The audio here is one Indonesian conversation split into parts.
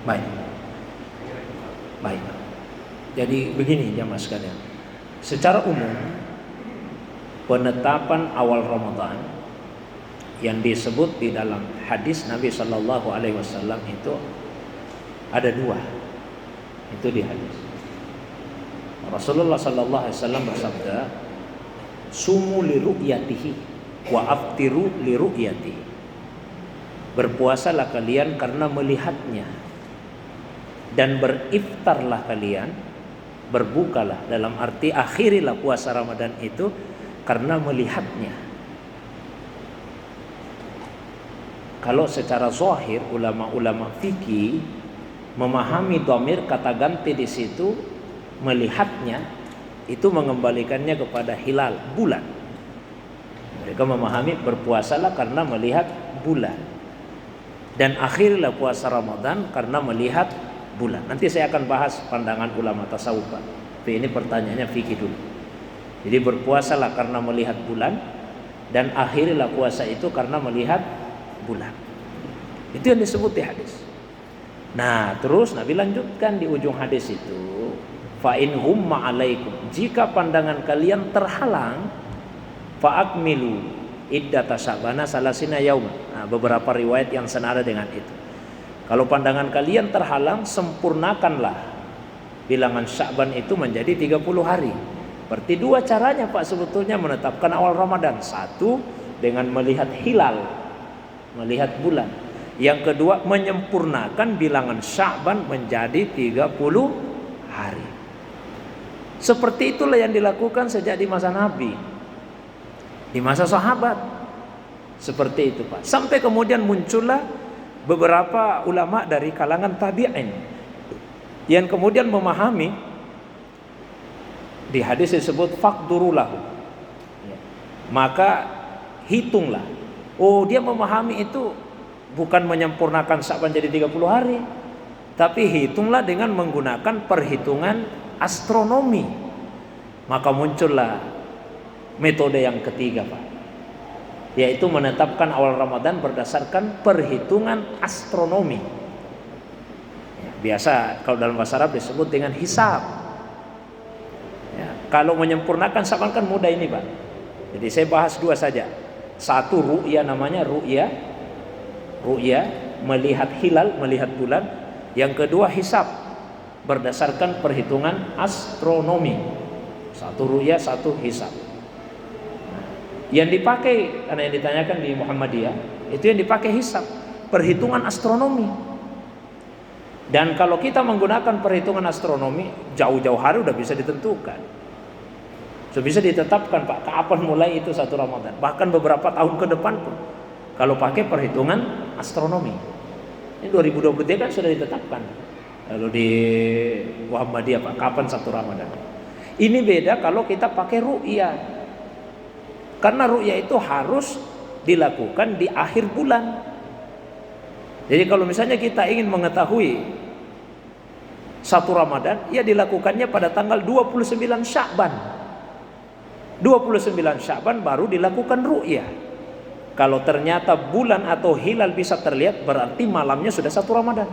Baik. Baik. Jadi begini jamaah sekalian. Secara umum penetapan awal Ramadan yang disebut di dalam hadis Nabi Shallallahu Alaihi Wasallam itu ada dua. Itu di hadis. Rasulullah Shallallahu Alaihi Wasallam bersabda, "Sumu li ru'yatihi wa aftiru li ru'yatihi." Berpuasalah kalian karena melihatnya, dan beriftarlah kalian, berbukalah dalam arti akhirilah puasa Ramadan itu karena melihatnya. Kalau secara zahir ulama-ulama fikih memahami dhamir kata ganti di situ melihatnya itu mengembalikannya kepada hilal, bulan. Mereka memahami berpuasalah karena melihat bulan, dan akhirilah puasa Ramadan karena melihat bulan. Nanti saya akan bahas pandangan ulama tasawuf, Pak. Tapi ini pertanyaannya fikih dulu. Jadi berpuasalah karena melihat bulan, dan akhirilah puasa itu karena melihat bulan. Itu yang disebut di hadis. Nah, terus Nabi lanjutkan di ujung hadis itu, fa in humma alaikum, jika pandangan kalian terhalang, fa akmilu iddata sya'bana salasina yauma. Nah, beberapa riwayat yang senada dengan itu. Kalau pandangan kalian terhalang, sempurnakanlah bilangan Sya'ban itu menjadi 30 hari. Berarti dua caranya Pak sebetulnya menetapkan awal Ramadan. Satu, dengan melihat hilal, melihat bulan. Yang kedua, menyempurnakan bilangan Sya'ban menjadi 30 hari. Seperti itulah yang dilakukan sejak di masa Nabi, di masa sahabat. Seperti itu Pak. Sampai kemudian muncullah beberapa ulama dari kalangan tabi'in yang kemudian memahami di hadis disebut faqdurulahu, maka hitunglah. Oh, dia memahami itu bukan menyempurnakan Sya'ban jadi 30 hari, tapi hitunglah dengan menggunakan perhitungan astronomi. Maka muncullah metode yang ketiga Pak, yaitu menetapkan awal Ramadan berdasarkan perhitungan astronomi. Biasa kalau dalam bahasa Arab disebut dengan hisab. Ya, kalau menyempurnakan Sya'ban kan mudah ini Pak. Jadi saya bahas dua saja. Satu ru'ya, namanya ru'ya melihat hilal, melihat bulan. Yang kedua hisab, berdasarkan perhitungan astronomi. Satu ru'ya, satu hisab. Yang dipakai, karena yang ditanyakan di Muhammadiyah, itu yang dipakai hisab, perhitungan astronomi. Dan kalau kita menggunakan perhitungan astronomi, jauh-jauh hari udah bisa ditentukan, sudah bisa ditetapkan Pak, kapan mulai itu satu Ramadan. Bahkan beberapa tahun ke depan pun, kalau pakai perhitungan astronomi. Ini 2023 kan sudah ditetapkan. Lalu di Muhammadiyah Pak, kapan satu Ramadan. Ini beda kalau kita pakai ru'ya. Karena ru'ya itu harus dilakukan di akhir bulan. Jadi kalau misalnya kita ingin mengetahui satu Ramadan, ya dilakukannya pada tanggal 29 Sya'ban. 29 Sya'ban baru dilakukan ru'ya. Kalau ternyata bulan atau hilal bisa terlihat, berarti malamnya sudah satu Ramadan.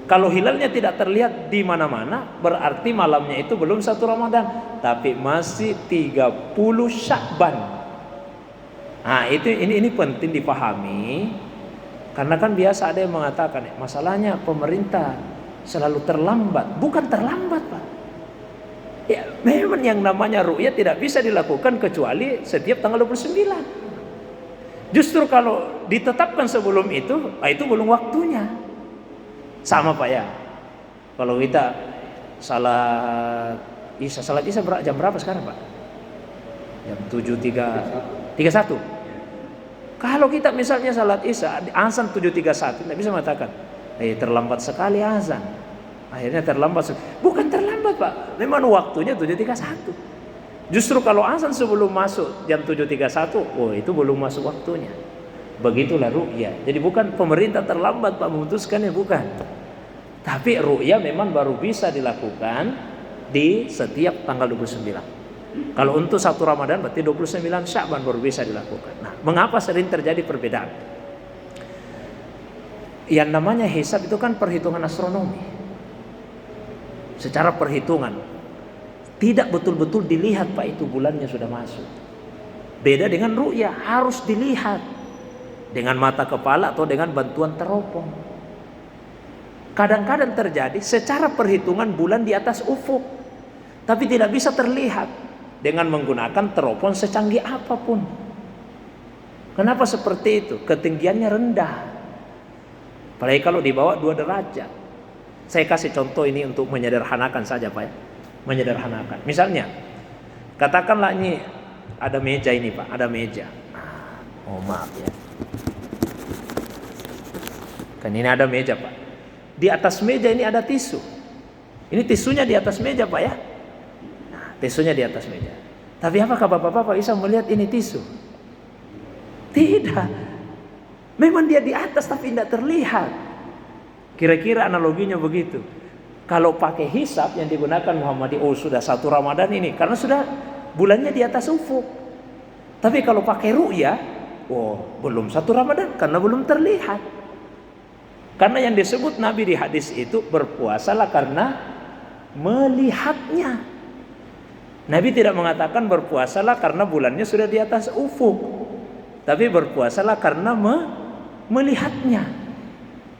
Kalau hilalnya tidak terlihat di mana-mana, berarti malamnya itu belum satu Ramadan, tapi masih 30 Sya'ban. Nah, ini penting dipahami, karena kan biasa ada yang mengatakan, masalahnya pemerintah selalu terlambat. Bukan terlambat, Pak. Ya, memang yang namanya ru'yah tidak bisa dilakukan kecuali setiap tanggal 29. Justru kalau ditetapkan sebelum itu belum waktunya. Sama Pak ya. Kalau kita salat Isya jam berapa sekarang Pak? Jam 7.31. Kalau kita misalnya salat Isya azan 7.31, tidak bisa mengatakan terlambat sekali azan. Akhirnya terlambat. Bukan terlambat Pak, memang waktunya 7.31. Justru kalau azan sebelum masuk jam 7.31, itu belum masuk waktunya. Begitulah ru'yah. Jadi bukan pemerintah terlambat Pak memutuskannya, bukan. Tapi ru'yah memang baru bisa dilakukan di setiap tanggal 29. Kalau untuk satu Ramadan berarti 29 Sya'ban baru bisa dilakukan. Nah, mengapa sering terjadi perbedaan? Yang namanya hisab itu kan perhitungan astronomi. Secara perhitungan tidak betul-betul dilihat Pak itu bulannya sudah masuk. Beda dengan ru'yah, harus dilihat dengan mata kepala atau dengan bantuan teropong. Kadang-kadang terjadi secara perhitungan bulan di atas ufuk, tapi tidak bisa terlihat dengan menggunakan teropong secanggih apapun. Kenapa seperti itu? Ketinggiannya rendah. Apalagi kalau dibawa 2 derajat. Saya kasih contoh ini untuk menyederhanakan saja Pak ya. Menyederhanakan. Misalnya, katakanlah ini ada meja ini Pak, ada meja. Oh maaf ya. Kan ini ada meja Pak. Di atas meja ini ada tisu. Ini tisunya di atas meja Pak ya. Nah, tisunya di atas meja. Tapi apakah Bapak-bapak bisa melihat ini tisu? Tidak. Memang dia di atas tapi tidak terlihat. Kira-kira analoginya begitu. Kalau pakai hisab yang digunakan Muhammadiyah, oh sudah 1 Ramadan ini, karena sudah bulannya di atas ufuk. Tapi kalau pakai ru'yah, oh belum 1 Ramadan karena belum terlihat. Karena yang disebut Nabi di hadis itu, berpuasalah karena melihatnya. Nabi tidak mengatakan berpuasalah karena bulannya sudah di atas ufuk, tapi berpuasalah karena melihatnya.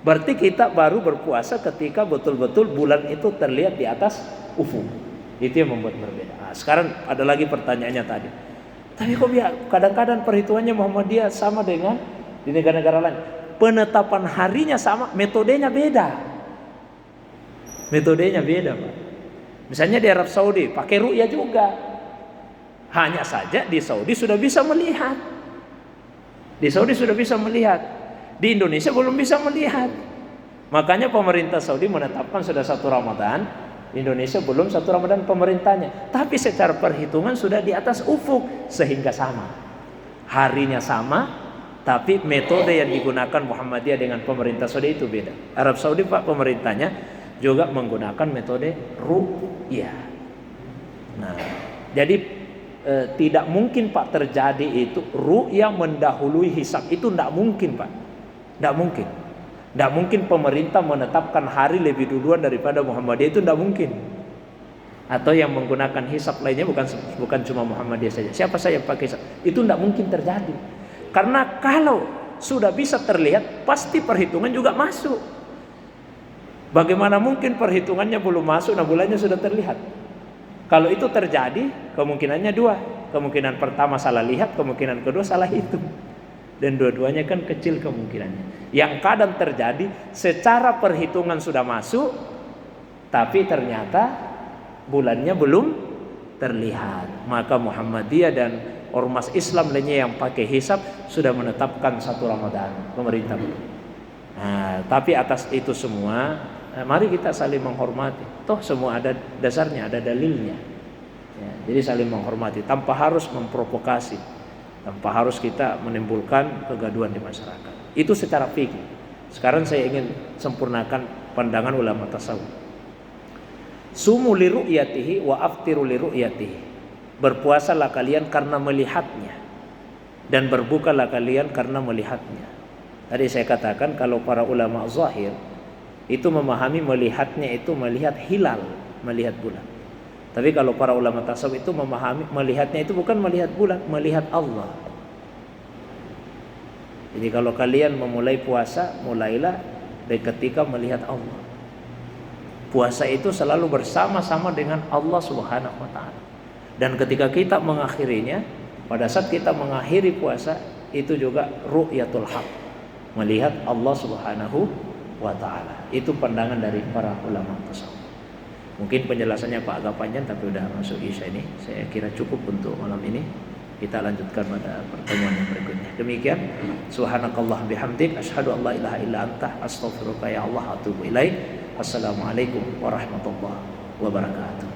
Berarti kita baru berpuasa ketika betul-betul bulan itu terlihat di atas ufuk. Itu yang membuat berbeda. Nah, sekarang ada lagi pertanyaannya tadi. Tapi kok kadang-kadang perhitungannya Muhammadiyah sama dengan di negara-negara lain. Penetapan harinya sama, metodenya beda. Metodenya beda Pak. Misalnya di Arab Saudi pakai ru'yah juga. Hanya saja di Saudi sudah bisa melihat. Di Saudi sudah bisa melihat. Di Indonesia belum bisa melihat. Makanya pemerintah Saudi menetapkan sudah 1 Ramadan. Indonesia belum 1 Ramadan pemerintahnya. Tapi secara perhitungan sudah di atas ufuk. Sehingga sama. Harinya sama. Tapi metode yang digunakan Muhammadiyah dengan pemerintah Saudi itu beda. Arab Saudi Pak pemerintahnya juga menggunakan metode ru'yah. Nah, jadi tidak mungkin Pak terjadi itu ru'yah mendahului hisab. Itu tidak mungkin Pak. Tidak mungkin. Tidak mungkin pemerintah menetapkan hari lebih duluan daripada Muhammadiyah, itu tidak mungkin. Atau yang menggunakan hisab lainnya bukan cuma Muhammadiyah saja. Siapa saja pakai hisab. Itu tidak mungkin terjadi. Karena kalau sudah bisa terlihat, pasti perhitungan juga masuk. Bagaimana mungkin perhitungannya belum masuk, nah bulannya sudah terlihat. Kalau itu terjadi, kemungkinannya 2. Kemungkinan pertama salah lihat, kemungkinan kedua salah hitung. Dan dua-duanya kan kecil kemungkinannya. Yang kadang terjadi secara perhitungan sudah masuk, tapi ternyata bulannya belum terlihat. Maka Muhammadiyah dan ormas Islam lainnya yang pakai hisab sudah menetapkan 1 Ramadan, pemerintah. Nah, tapi atas itu semua, mari kita saling menghormati. Toh semua ada dasarnya, ada dalilnya. Ya, jadi saling menghormati tanpa harus memprovokasi. Tanpa harus kita menimbulkan kegaduhan di masyarakat. Itu secara fikih. Sekarang saya ingin sempurnakan pandangan ulama tasawuf. Sumu li ru'yatihi wa aftiru li ru'yatihi. Berpuasalah kalian karena melihatnya, dan berbukalah kalian karena melihatnya. Tadi saya katakan kalau para ulama zahir itu memahami melihatnya itu melihat hilal, melihat bulan. Tapi kalau para ulama tasawuf itu memahami melihatnya itu bukan melihat bulan, melihat Allah. Jadi kalau kalian memulai puasa, mulailah dari ketika melihat Allah. Puasa itu selalu bersama-sama dengan Allah Subhanahu wa taala. Dan ketika kita mengakhirinya, pada saat kita mengakhiri puasa, itu juga ru'yatul haq, melihat Allah Subhanahu wa taala. Itu pandangan dari para ulama tasawuf. Mungkin penjelasannya Pak agak panjang, tapi udah masuk isya ini. Saya kira cukup untuk malam ini. Kita lanjutkan pada pertemuan yang berikutnya. Demikian. Subhanakallah bihamdik, asyhadu an la ilaha illa anta, astaghfiruka ya Allah, atubu ilaik. Assalamualaikum warahmatullahi wabarakatuh.